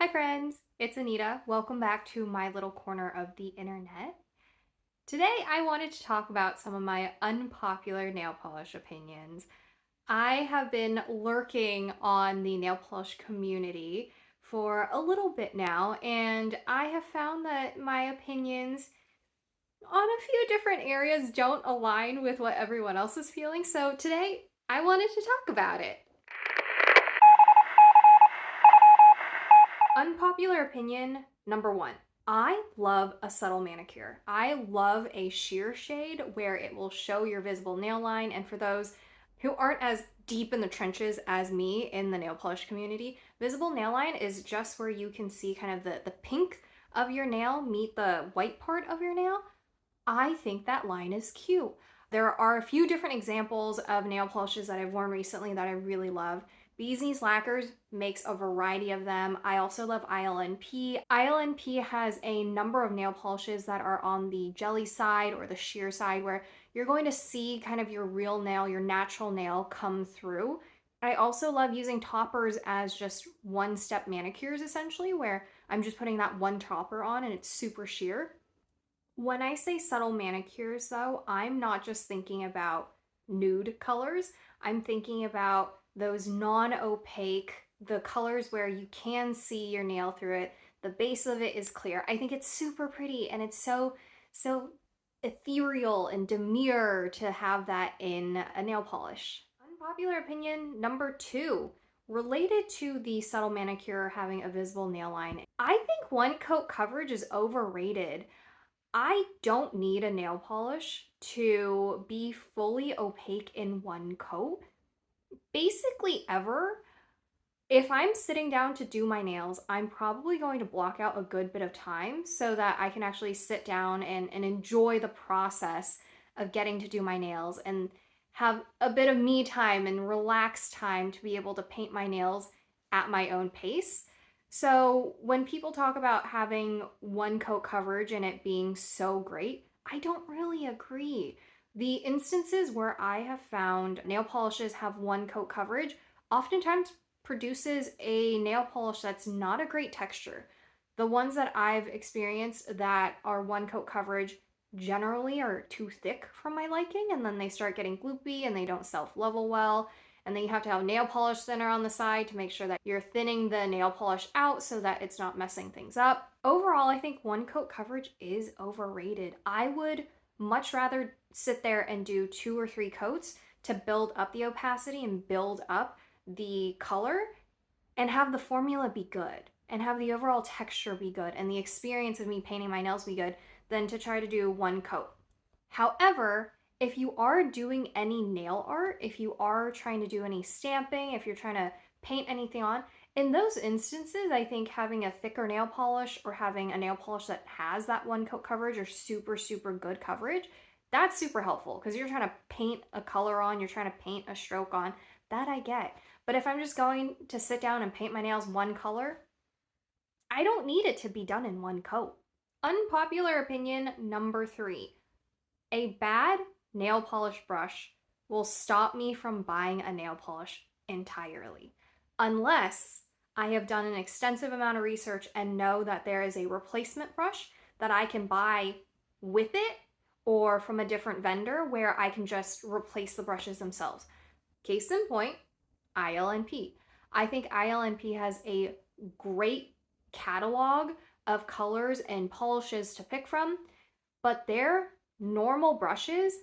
Hi friends, it's Anita. Welcome back to my little corner of the internet. Today I wanted to talk about some of my unpopular nail polish opinions. I have been lurking on the nail polish community for a little bit now, and I have found that my opinions on a few different areas don't align with what everyone else is feeling. So today I wanted to talk about it. Unpopular opinion number one. I love a subtle manicure. I love a sheer shade where it will show your visible nail line. And for those who aren't as deep in the trenches as me in the nail polish community, visible nail line is just where you can see kind of the pink of your nail meet the white part of your nail. I think that line is cute. There are a few different examples of nail polishes that I've worn recently that I really love. Bees Knees Lacquers makes a variety of them. I also love ILNP. ILNP has a number of nail polishes that are on the jelly side or the sheer side where you're going to see kind of your real nail, your natural nail come through. I also love using toppers as just one-step manicures essentially, where I'm just putting that one topper on and it's super sheer. When I say subtle manicures, though, I'm not just thinking about nude colors. I'm thinking about those non-opaque, the colors where you can see your nail through it. The base of it is clear. I think it's super pretty and it's so ethereal and demure to have that in a nail polish. Unpopular opinion number two, related to the subtle manicure having a visible nail line. I think one coat coverage is overrated. I don't need a nail polish to be fully opaque in one coat. Basically, ever. If I'm sitting down to do my nails, I'm probably going to block out a good bit of time so that I can actually sit down and enjoy the process of getting to do my nails and have a bit of me time and relaxed time to be able to paint my nails at my own pace. So when people talk about having one coat coverage and it being so great, I don't really agree. The instances where I have found nail polishes have one coat coverage oftentimes produces a nail polish that's not a great texture. The ones that I've experienced that are one coat coverage generally are too thick for my liking, and then they start getting gloopy and they don't self level well. And then you have to have nail polish thinner on the side to make sure that you're thinning the nail polish out so that it's not messing things up. Overall, I think one coat coverage is overrated. I would much rather sit there and do two or three coats to build up the opacity and build up the color and have the formula be good and have the overall texture be good and the experience of me painting my nails be good than to try to do one coat. However, if you are doing any nail art, if you are trying to do any stamping, if you're trying to paint anything on, in those instances, I think having a thicker nail polish or having a nail polish that has that one coat coverage or super good coverage, that's super helpful because you're trying to paint a color on, you're trying to paint a stroke on. That I get. But if I'm just going to sit down and paint my nails one color, I don't need it to be done in one coat. Unpopular opinion number three. A bad nail polish brush will stop me from buying a nail polish entirely, unless I have done an extensive amount of research and know that there is a replacement brush that I can buy with it or from a different vendor where I can just replace the brushes themselves. Case in point, ILNP. I think ILNP has a great catalog of colors and polishes to pick from, but their normal brushes,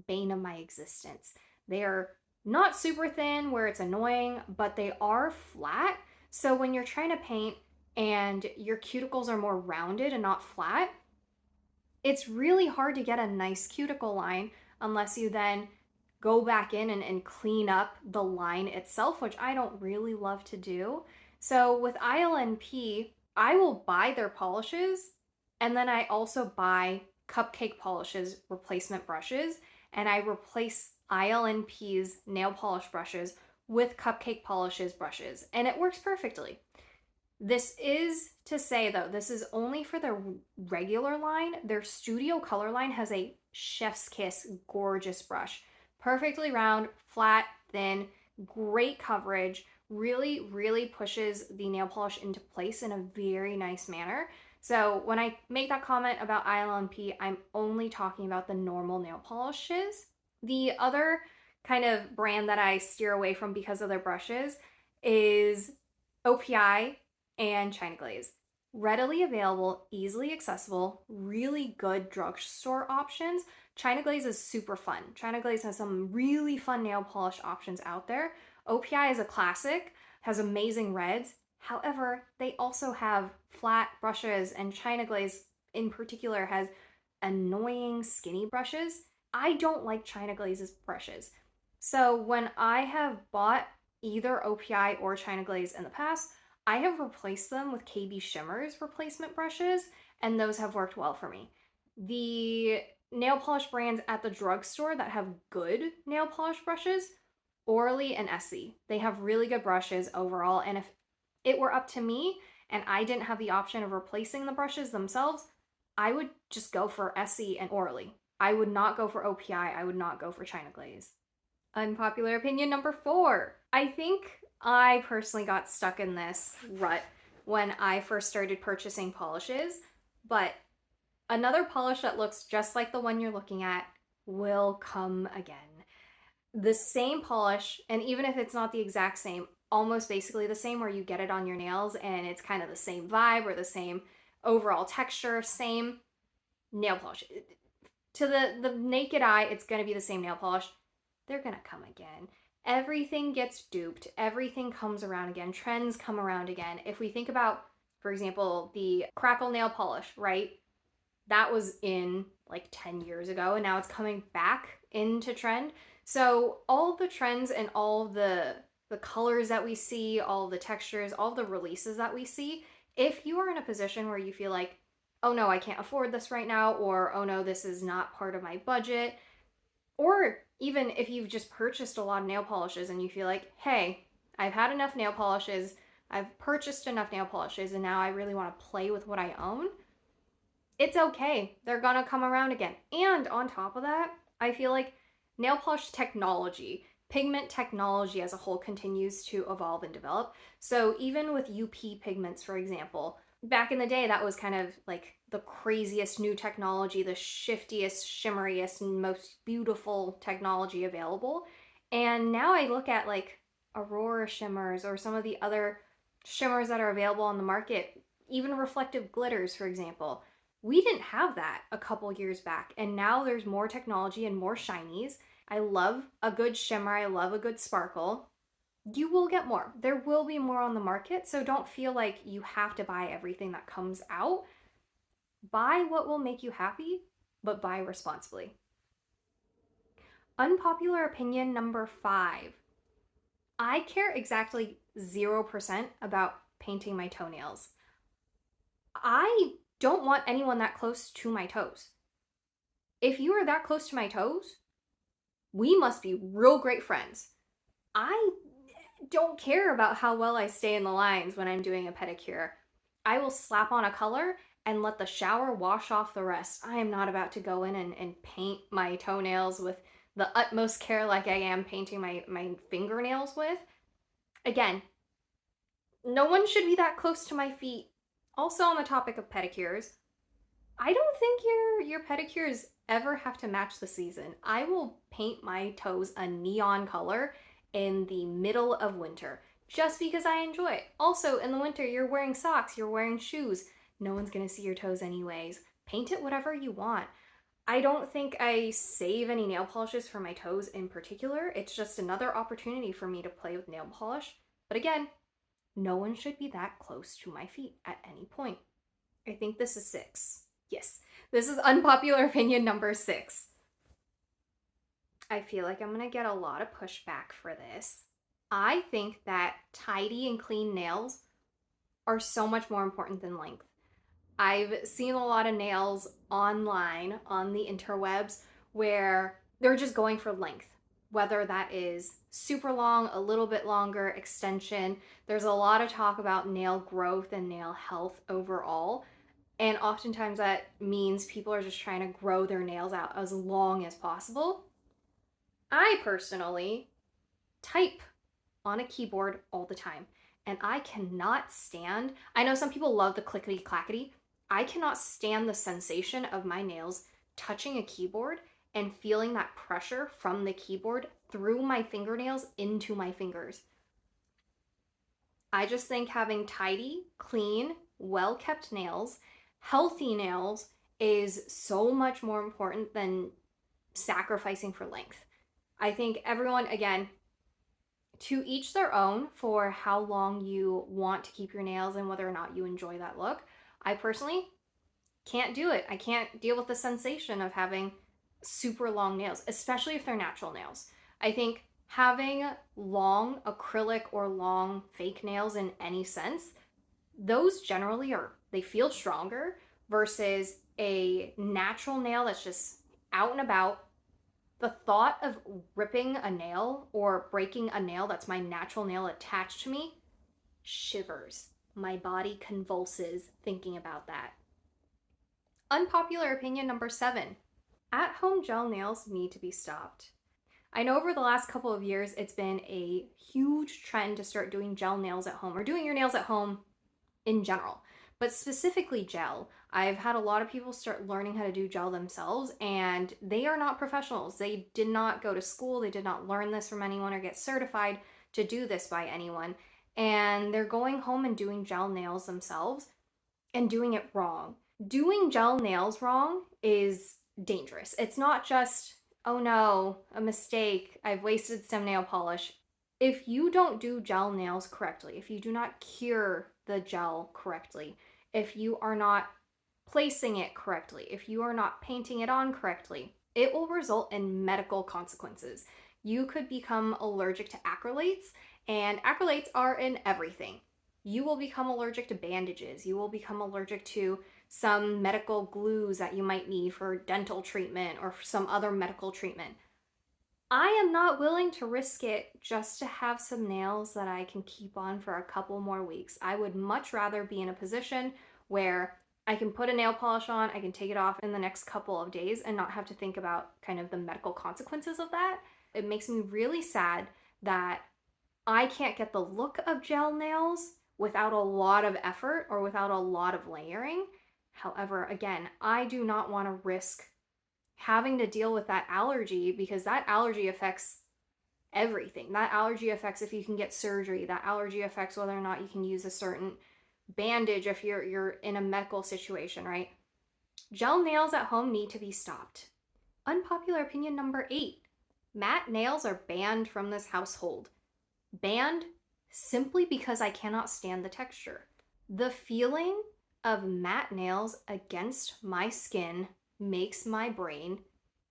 bane of my existence. They are not super thin where it's annoying, but they are flat. So when you're trying to paint and your cuticles are more rounded and not flat, it's really hard to get a nice cuticle line unless you then go back in and clean up the line itself, which I don't really love to do. So with ILNP, I will buy their polishes and then I also buy Cupcake Polishes replacement brushes and I replace ILNP's nail polish brushes with Cupcake Polishes brushes and it works perfectly. This is to say, though, this is only for their regular line. Their studio color line has a chef's kiss gorgeous brush. Perfectly round, flat, thin, great coverage really, really pushes the nail polish into place in a very nice manner. So when I make that comment about ILMP, I'm only talking about the normal nail polishes. The other kind of brand that I steer away from because of their brushes is OPI and China Glaze. Readily available, easily accessible, really good drugstore options. China Glaze is super fun. China Glaze has some really fun nail polish options out there. OPI is a classic, has amazing reds. However, they also have flat brushes, and China Glaze in particular has annoying skinny brushes. I don't like China Glaze's brushes. So when I have bought either OPI or China Glaze in the past, I have replaced them with KB Shimmer's replacement brushes, and those have worked well for me. The nail polish brands at the drugstore that have good nail polish brushes, Orly and Essie. They have really good brushes overall, and if it were up to me and I didn't have the option of replacing the brushes themselves, I would just go for Essie and Orly. I would not go for OPI. I would not go for China Glaze. Unpopular opinion number 4. I think I personally got stuck in this rut when I first started purchasing polishes, but another polish that looks just like the one you're looking at will come again. The same polish, and even if it's not the exact same, almost basically the same, where you get it on your nails and it's kind of the same vibe or the same overall texture, same nail polish. To the naked eye, it's going to be the same nail polish. They're going to come again. Everything gets duped. Everything comes around again. Trends come around again. If we think about, for example, the crackle nail polish, right? That was in like 10 years ago, and now it's coming back into trend. So all the trends and all the colors that we see, all the textures, all the releases that we see, if you are in a position where you feel like, oh no, I can't afford this right now, or oh no, this is not part of my budget, or even if you've just purchased a lot of nail polishes and you feel like, hey, I've had enough nail polishes, I've purchased enough nail polishes, and now I really want to play with what I own, it's okay. They're gonna come around again. And on top of that, I feel like nail polish technology, pigment technology as a whole continues to evolve and develop. So even with UP pigments, for example, back in the day, that was kind of like the craziest new technology, the shiftiest, shimmeriest, and most beautiful technology available. And now I look at like Aurora shimmers or some of the other shimmers that are available on the market, even reflective glitters, for example. We didn't have that a couple years back, and now there's more technology and more shinies. I love a good shimmer, I love a good sparkle. You will get more. There will be more on the market, so don't feel like you have to buy everything that comes out. Buy what will make you happy, but buy responsibly. Unpopular opinion number 5. I care exactly 0% about painting my toenails. I don't want anyone that close to my toes. If you are that close to my toes, we must be real great friends. I don't care about how well I stay in the lines when I'm doing a pedicure. I will slap on a color and let the shower wash off the rest. I am not about to go in and paint my toenails with the utmost care like I am painting my fingernails with. Again, no one should be that close to my feet. Also, on the topic of pedicures, I don't think your pedicures ever have to match the season. I will paint my toes a neon color in the middle of winter just because I enjoy it. Also, in the winter, you're wearing socks, you're wearing shoes. No one's gonna see your toes anyways. Paint it whatever you want. I don't think I save any nail polishes for my toes in particular. It's just another opportunity for me to play with nail polish. But again, no one should be that close to my feet at any point. I think this is 6. Yes, this is unpopular opinion number 6. I feel like I'm gonna get a lot of pushback for this. I think that tidy and clean nails are so much more important than length. I've seen a lot of nails online on the interwebs where they're just going for length, whether that is super long, a little bit longer, extension. There's a lot of talk about nail growth and nail health overall. And oftentimes that means people are just trying to grow their nails out as long as possible. I personally type on a keyboard all the time. And I cannot stand, I know some people love the clickety clackety. I cannot stand the sensation of my nails touching a keyboard and feeling that pressure from the keyboard through my fingernails into my fingers. I just think having tidy, clean, well kept nails, healthy nails, is so much more important than sacrificing for length. I think everyone, again, to each their own for how long you want to keep your nails and whether or not you enjoy that look. I personally can't do it. I can't deal with the sensation of having super long nails, especially if they're natural nails. I think having long acrylic or long fake nails in any sense, those generally are, they feel stronger versus a natural nail that's just out and about. The thought of ripping a nail or breaking a nail that's my natural nail attached to me shivers. My body convulses thinking about that. Unpopular opinion number 7. At home gel nails need to be stopped. I know over the last couple of years it's been a huge trend to start doing gel nails at home or doing your nails at home in general, but specifically gel. I've had a lot of people start learning how to do gel themselves, and they are not professionals. They did not go to school, they did not learn this from anyone or get certified to do this by anyone. And they're going home and doing gel nails themselves and doing it wrong. Doing gel nails wrong is dangerous. It's not just, oh no, a mistake, I've wasted some nail polish. If you don't do gel nails correctly, if you do not cure the gel correctly, if you are not placing it correctly, if you are not painting it on correctly, it will result in medical consequences. You could become allergic to acrylates, and acrylates are in everything. You will become allergic to bandages. You will become allergic to some medical glues that you might need for dental treatment or some other medical treatment. I am not willing to risk it just to have some nails that I can keep on for a couple more weeks. I would much rather be in a position where I can put a nail polish on, I can take it off in the next couple of days and not have to think about kind of the medical consequences of that. It makes me really sad that I can't get the look of gel nails without a lot of effort or without a lot of layering. However, again, I do not want to risk having to deal with that allergy, because that allergy affects everything. That allergy affects if you can get surgery. That allergy affects whether or not you can use a certain bandage if you're in a medical situation, right? Gel nails at home need to be stopped. Unpopular opinion number 8. Matte nails are banned from this household. Banned simply because I cannot stand the texture. The feeling of matte nails against my skin makes my brain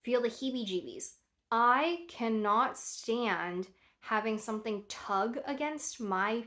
feel the heebie-jeebies. I cannot stand having something tug against my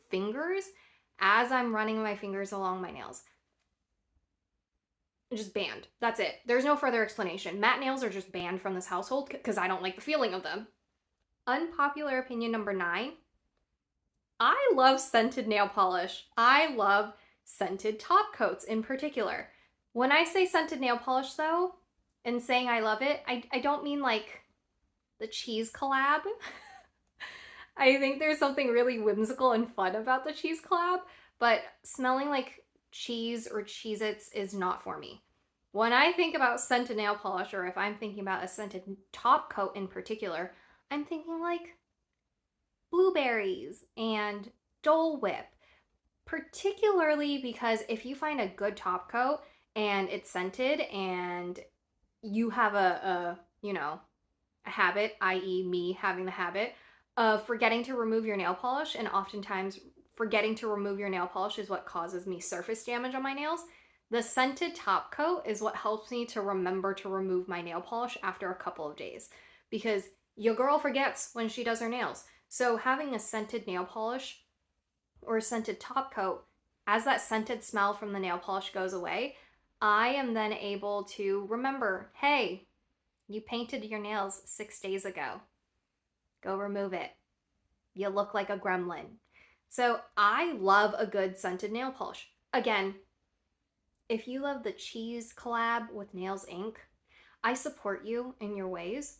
fingers as I'm running my fingers along my nails. Just banned. That's it. There's no further explanation. Matte nails are just banned from this household because I don't like the feeling of them. Unpopular opinion number 9. I love scented nail polish. I love scented top coats in particular. When I say scented nail polish, though, and saying I love it, I don't mean like the cheese collab. I think there's something really whimsical and fun about the cheese collab, but smelling like cheese or Cheez-Its is not for me. When I think about scented nail polish, or if I'm thinking about a scented top coat in particular, I'm thinking like blueberries and Dole Whip. Particularly because if you find a good top coat and it's scented and you have a habit, i.e. me having the habit of forgetting to remove your nail polish, and oftentimes forgetting to remove your nail polish is what causes me surface damage on my nails. The scented top coat is what helps me to remember to remove my nail polish after a couple of days, because your girl forgets when she does her nails. So having a scented nail polish or a scented top coat, as that scented smell from the nail polish goes away, I am then able to remember, hey, you painted your nails 6 days ago. Go remove it. You look like a gremlin. So I love a good scented nail polish. Again, if you love the cheese collab with Nails Inc., I support you in your ways.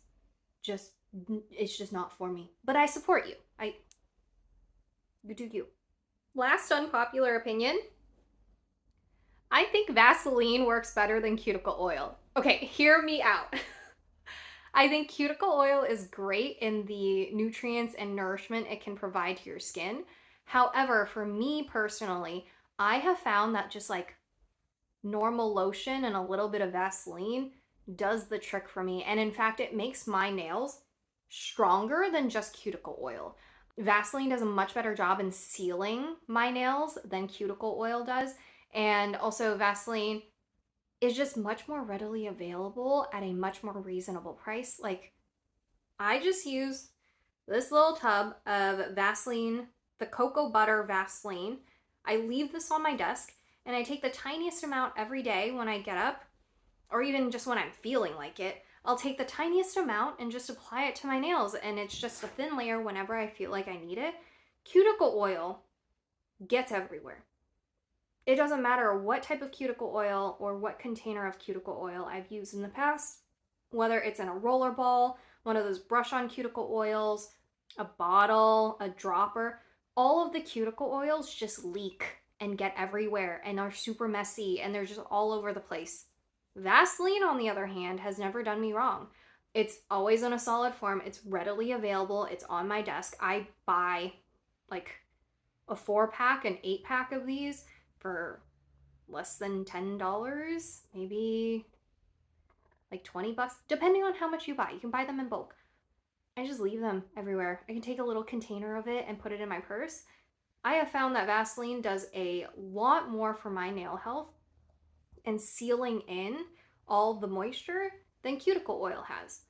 It's just not for me. But I support you. You do you. Last unpopular opinion. I think Vaseline works better than cuticle oil. Okay, hear me out. I think cuticle oil is great in the nutrients and nourishment it can provide to your skin. However, for me personally, I have found that just like normal lotion and a little bit of Vaseline does the trick for me. And in fact, it makes my nails stronger than just cuticle oil. Vaseline does a much better job in sealing my nails than cuticle oil does. And also, Vaseline is just much more readily available at a much more reasonable price. Like, I just use this little tub of Vaseline, the cocoa butter Vaseline. I leave this on my desk and I take the tiniest amount every day when I get up, or even just when I'm feeling like it. I'll take the tiniest amount and just apply it to my nails, and it's just a thin layer whenever I feel like I need it. Cuticle oil gets everywhere. It doesn't matter what type of cuticle oil or what container of cuticle oil I've used in the past, whether it's in a roller ball, one of those brush on cuticle oils, a bottle, a dropper, all of the cuticle oils just leak and get everywhere and are super messy and they're just all over the place. Vaseline, on the other hand, has never done me wrong. It's always in a solid form, it's readily available, it's on my desk. I buy like a 4 pack, an 8 pack of these for less than $10, maybe like 20 bucks, depending on how much you buy. You can buy them in bulk. I just leave them everywhere. I can take a little container of it and put it in my purse. I have found that Vaseline does a lot more for my nail health and sealing in all the moisture than cuticle oil has.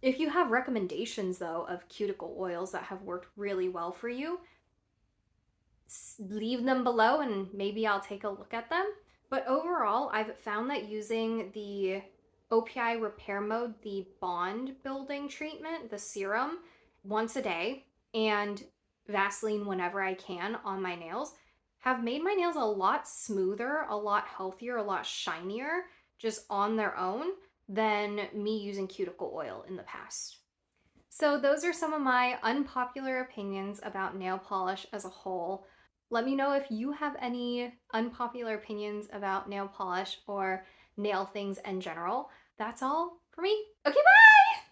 If you have recommendations, though, of cuticle oils that have worked really well for you, leave them below and maybe I'll take a look at them. But overall, I've found that using the OPI repair mode, the bond building treatment, the serum, once a day, and Vaseline whenever I can on my nails have made my nails a lot smoother, a lot healthier, a lot shinier just on their own than me using cuticle oil in the past. So, those are some of my unpopular opinions about nail polish as a whole. Let me know if you have any unpopular opinions about nail polish or nail things in general. That's all for me. Okay, bye!